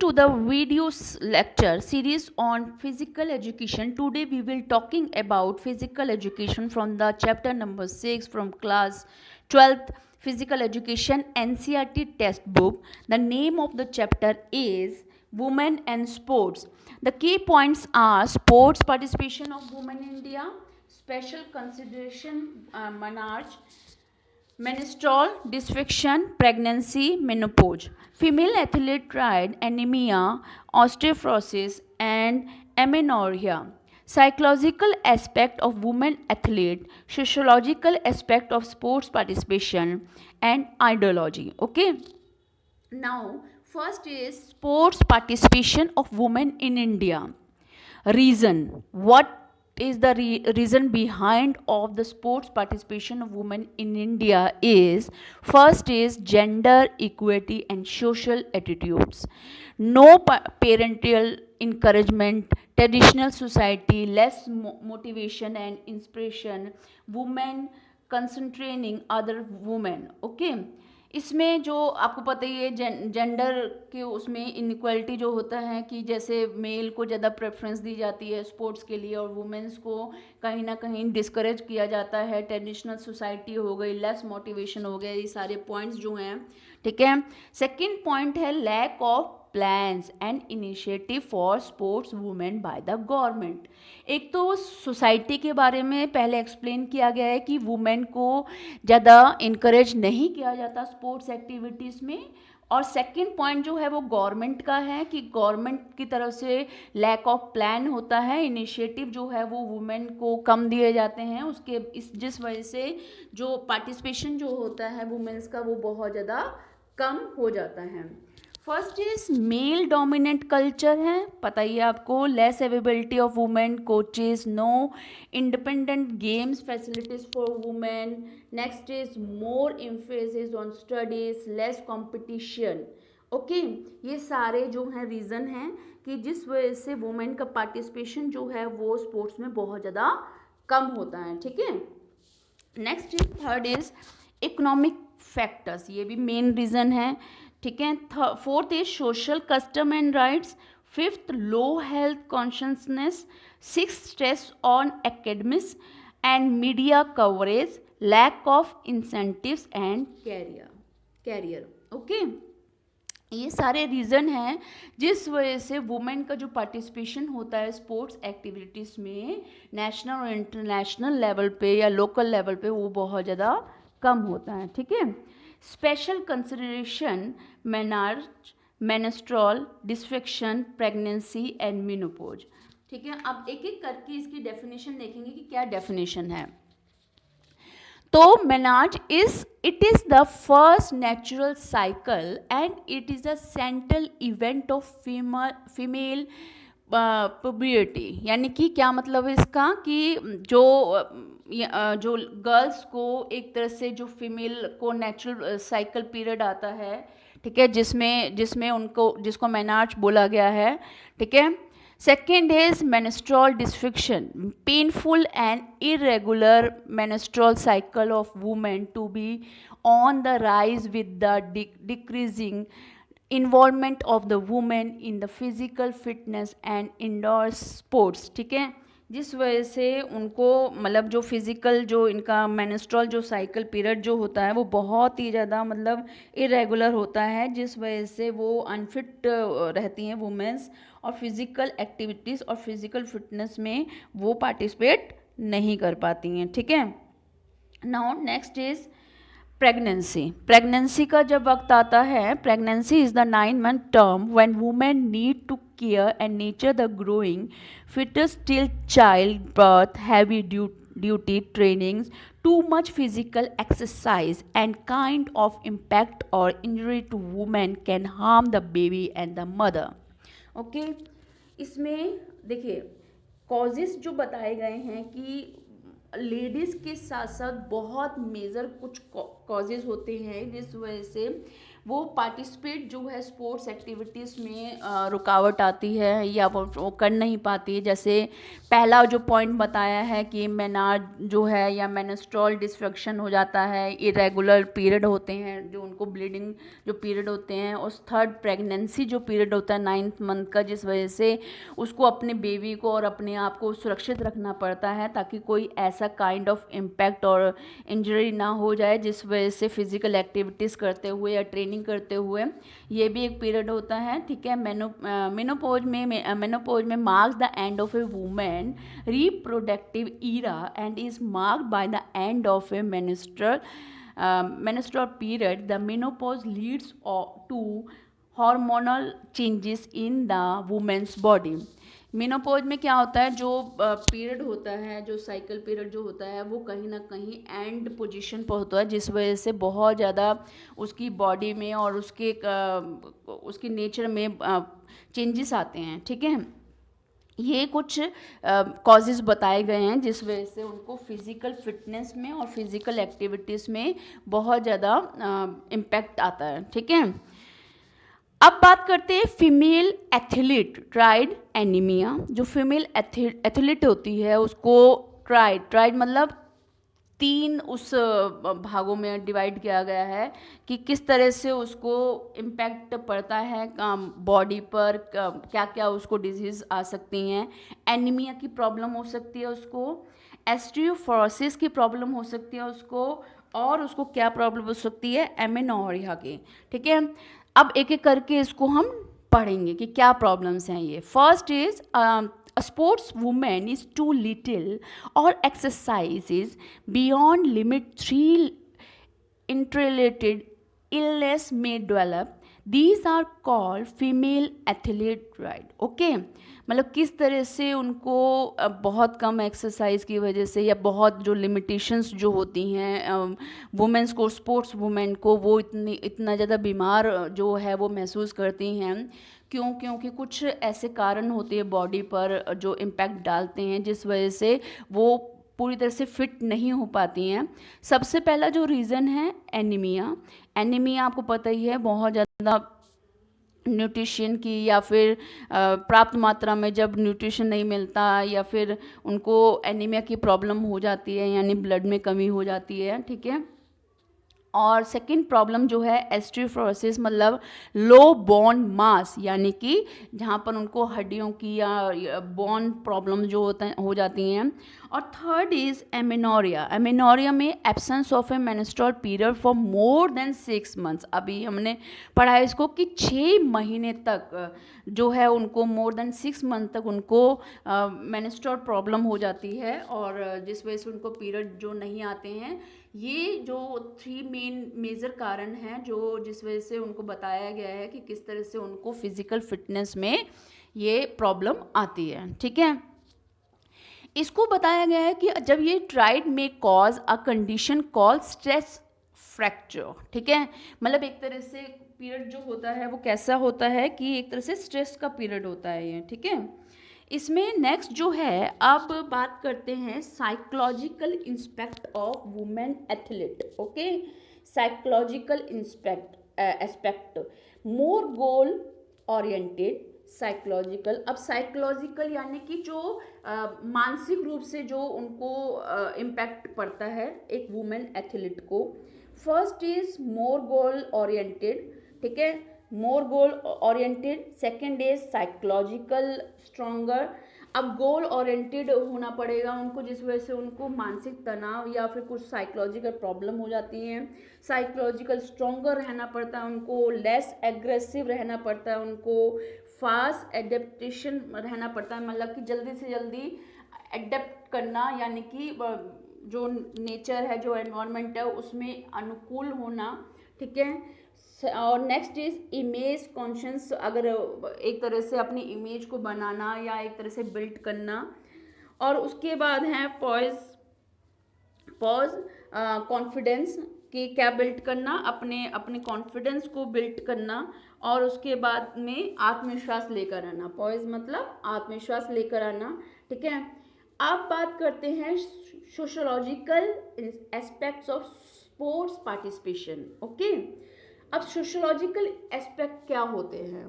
to the lecture series on physical education. Today we will talking about physical education from the chapter number 6 from class 12th physical education NCERT textbook. The name of the chapter is Women and Sports. The key points are sports participation of women in India, special consideration menarche, menstrual dysfunction, pregnancy, menopause. Female athlete tried anemia, osteoporosis, and amenorrhea. Psychological aspect of women athlete, sociological aspect of sports participation, and ideology. Okay. Now, first is sports participation of women in India. Reason. What is the reason behind of the sports participation of women in India is, first is gender equity and social attitudes. No parental encouragement, traditional society, less motivation and inspiration, women concentrating other women. Okay. इसमें जो आपको पता ही है gender के उसमें inequality जो होता है कि जैसे मेल को ज़्यादा प्रेफरेंस दी जाती है स्पोर्ट्स के लिए और वुमेन्स को कहीं ना कहीं डिस्करेज किया जाता है, ट्रेडिशनल सोसाइटी हो गई, लेस मोटिवेशन हो गया, ये सारे पॉइंट्स जो हैं, ठीक है. सेकंड पॉइंट है lack of plans and initiative for sports women by the government. एक तो सोसाइटी के बारे में पहले एक्सप्लेन किया गया है कि वुमेन को ज़्यादा इनकरेज नहीं किया जाता स्पोर्ट्स एक्टिविटीज़ में. और सेकंड पॉइंट जो है वो गवर्नमेंट का है कि गवर्नमेंट की तरफ से लैक ऑफ प्लान होता है, इनिशिएटिव जो है वो वुमेन को कम दिए जाते हैं, उसके जिस वजह से जो पार्टिसिपेशन जो होता है वुमेन्स का वो बहुत ज़्यादा कम हो जाता है. First is male dominant culture है, पता ही है आपको, less availability of women coaches, no independent games facilities for women. Next is more emphasis on studies, less competition. Okay, ये सारे जो हैं रीज़न हैं कि जिस वजह से वुमेन का पार्टिसिपेशन जो है वो स्पोर्ट्स में बहुत ज़्यादा कम होता है. ठीक है. Next is third is economic factors, ये भी मेन रीज़न है. ठीक है. Fourth is social custom and rites. Fifth low health consciousness. Six stress on academics and media coverage, lack of incentives and career. Okay, ये सारे reason हैं जिस वजह से वुमेन का जो पार्टिसिपेशन होता है स्पोर्ट्स एक्टिविटीज़ में नेशनल और इंटरनेशनल लेवल पे या लोकल लेवल पे वो बहुत ज़्यादा कम होता है. ठीक है. Special consideration menarche, menstrual dysfunction, pregnancy and menopause. ठीक है. अब एक एक करके इसकी डेफिनेशन देखेंगे कि क्या डेफिनेशन है. तो menarche it is the first natural cycle and it is a central event of female puberty. यानी कि क्या मतलब है इसका कि जो गर्ल्स को एक तरह से जो फीमेल को नेचुरल साइकिल पीरियड आता है, ठीक है, जिसमें उनको जिसको मेनार्च बोला गया है. ठीक है. Second is menstrual dysfunction, painful and irregular menstrual cycle of women to be on the rise with the decreasing involvement of the women in the physical fitness and indoor sports. ठीक है. जिस वजह से उनको मतलब जो फिज़िकल जो इनका मेनेस्ट्रल जो साइकिल पीरियड जो होता है वो बहुत ही ज़्यादा मतलब इरेगुलर होता है, जिस वजह से वो अनफिट रहती हैं वुमेंस और फिज़िकल एक्टिविटीज़ और फिज़िकल फिटनेस में वो पार्टिसिपेट नहीं कर पाती हैं. ठीक है. Now next is pregnancy. Pregnancy का जब वक्त आता है, pregnancy is the 9-month term when women need to care and nature the growing fetus till childbirth, heavy duty trainings, too much physical exercise and kind of impact or injury to women can harm the baby and the mother. Okay. इसमें देखिए causes जो बताए गए हैं कि ladies के साथ साथ बहुत मेजर कुछ कॉजेज होते हैं जिस वजह से वो पार्टिसिपेट जो है स्पोर्ट्स एक्टिविटीज़ में रुकावट आती है या वो कर नहीं पाती है। जैसे पहला जो पॉइंट बताया है कि मेनार्ड जो है या मेंस्ट्रुअल डिस्फंक्शन हो जाता है, इरेगुलर पीरियड होते हैं जो उनको ब्लीडिंग जो पीरियड होते हैं, और थर्ड प्रेगनेंसी जो पीरियड होता है 9th मंथ का, जिस वजह से उसको अपने बेबी को और अपने आप को सुरक्षित रखना पड़ता है ताकि कोई ऐसा काइंड ऑफ इम्पैक्ट और इंजरी ना हो जाए, जिस वजह से फिजिकल एक्टिविटीज़ करते हुए या ट्रेनिंग करते हुए ये भी एक पीरियड होता है। ठीक है, मेनोपॉज में marks the end of A women reproductive era and is marked by the end of a menstrual period. The menopause leads to hormonal changes in the woman's body. Menopause में क्या होता है, जो पीरियड होता है, जो cycle period जो होता है, वो कहीं ना कहीं एंड पोजीशन पर होता है, जिस वजह से बहुत ज़्यादा उसकी बॉडी में और उसकी नेचर में चेंजेस आते हैं। ठीक है, ये कुछ कॉजेज़ बताए गए हैं जिस वजह से उनको फिज़िकल फिटनेस में और फिज़िकल एक्टिविटीज़ में बहुत ज़्यादा इम्पैक्ट आता है। ठीक है, अब बात करते हैं फीमेल एथलीट ट्राइड एनीमिया। जो फीमेल एथलीट होती है उसको ट्राइड मतलब 3 उस भागों में डिवाइड किया गया है कि किस तरह से उसको इम्पैक्ट पड़ता है बॉडी पर, क्या क्या उसको डिजीज़ आ सकती हैं। एनीमिया की प्रॉब्लम हो सकती है उसको, ऑस्टियोपोरोसिस की प्रॉब्लम हो सकती है उसको, और उसको क्या प्रॉब्लम हो सकती है, एमेनोरिया की। ठीक है, अब एक एक करके इसको हम पढ़ेंगे कि क्या प्रॉब्लम्स हैं ये। First is a sports woman is too little or exercises beyond limit, 3 interrelated illness may develop. These are called female athlete right. Okay, मतलब किस तरह से उनको बहुत कम एक्सरसाइज की वजह से या बहुत जो लिमिटेशंस जो होती हैं वुमेंस को, स्पोर्ट्स वुमेन को, वो इतना ज़्यादा बीमार जो है वो महसूस करती हैं। क्योंकि कुछ ऐसे कारण होते हैं बॉडी पर जो इम्पैक्ट डालते हैं, जिस वजह से वो पूरी तरह से फिट नहीं हो पाती हैं। सबसे पहला जो रीज़न है एनीमिया आपको पता ही है, बहुत ज़्यादा न्यूट्रिशन की या फिर प्राप्त मात्रा में जब न्यूट्रिशन नहीं मिलता या फिर उनको एनीमिया की प्रॉब्लम हो जाती है, यानी ब्लड में कमी हो जाती है। ठीक है, और सेकंड प्रॉब्लम जो है ऑस्टियोपोरोसिस मतलब लो बोन मास, यानी कि जहाँ पर उनको हड्डियों की या बोन प्रॉब्लम जो हो जाती हैं। और थर्ड इज एमेनोरिया में absence of A menstrual period for more than 6 months. अभी हमने पढ़ा है इसको कि 6 महीने तक जो है उनको मोर देन 6 मंथ तक उनको मेंस्ट्रुअल प्रॉब्लम हो जाती है, और जिस वजह से उनको पीरियड जो नहीं आते हैं। ये जो 3 मेजर कारण हैं जो जिस वजह से उनको बताया गया है कि किस तरह से उनको फिजिकल फिटनेस में ये प्रॉब्लम आती है। ठीक है, इसको बताया गया है कि जब ये ट्राइड में cause a condition call stress fracture. ठीक है, मतलब एक तरह से पीरियड जो होता है वो कैसा होता है कि एक तरह से स्ट्रेस का पीरियड होता है ये। ठीक है, इसमें नेक्स्ट जो है, अब बात करते हैं psychological inspect of women athlete. Okay, psychological aspect more goal oriented psychological. अब साइकोलॉजिकल यानी कि जो मानसिक रूप से जो उनको इम्पैक्ट पड़ता है एक वुमेन एथलीट को। First is more goal oriented. ठीक है, more goal oriented. Second is psychological stronger. अब गोल ओरिएंटेड होना पड़ेगा उनको, जिस वजह से उनको मानसिक तनाव या फिर कुछ साइकोलॉजिकल प्रॉब्लम हो जाती हैं। साइकोलॉजिकल स्ट्रॉन्गर रहना पड़ता है उनको, लेस एग्रेसिव रहना पड़ता है उनको, फास्ट एडेप्टेशन रहना पड़ता है, मतलब कि जल्दी से जल्दी एडेप्ट करना, यानी कि जो नेचर है, जो एनवायरनमेंट है उसमें अनुकूल होना। ठीक है, और नेक्स्ट इज इमेज कॉन्शियस, अगर एक तरह से अपनी इमेज को बनाना या एक तरह से बिल्ड करना। और उसके बाद है पॉज कॉन्फिडेंस कि क्या बिल्ड करना, अपने कॉन्फिडेंस को बिल्ड करना। और उसके बाद में आत्मविश्वास लेकर आना। पॉज मतलब आत्मविश्वास लेकर आना। ठीक है, अब बात करते हैं sociological aspects of sports participation. Okay, अब सोशोलॉजिकल एस्पेक्ट क्या होते हैं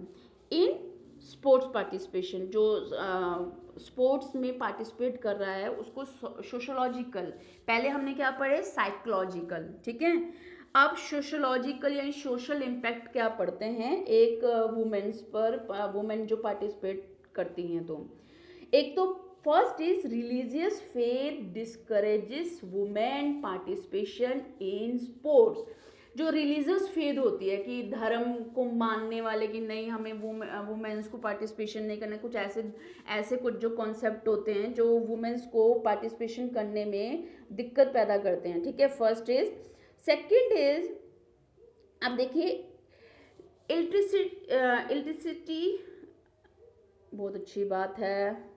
इन स्पोर्ट्स पार्टिसिपेशन? जो स्पोर्ट्स में पार्टिसिपेट कर रहा है उसको सोशोलॉजिकल, पहले हमने क्या पढ़े साइकोलॉजिकल, ठीक है। अब सोशोलॉजिकल यानी सोशल इम्पैक्ट क्या पढ़ते हैं एक वुमेन्स पर, वुमेन जो पार्टिसिपेट करती हैं। तो एक तो first is religious faith discourages women participation in sports. जो रिलीजियस फेथ होती है कि धर्म को मानने वाले कि नहीं हमें वुमेन्स को पार्टिसिपेशन नहीं करना, कुछ ऐसे ऐसे कुछ जो कॉन्सेप्ट होते हैं जो वुमेन्स को पार्टिसिपेशन करने में दिक्कत पैदा करते हैं, ठीक है। फर्स्ट इज, सेकंड इज, अब देखिए इलेक्ट्रिसिटी, बहुत अच्छी बात है।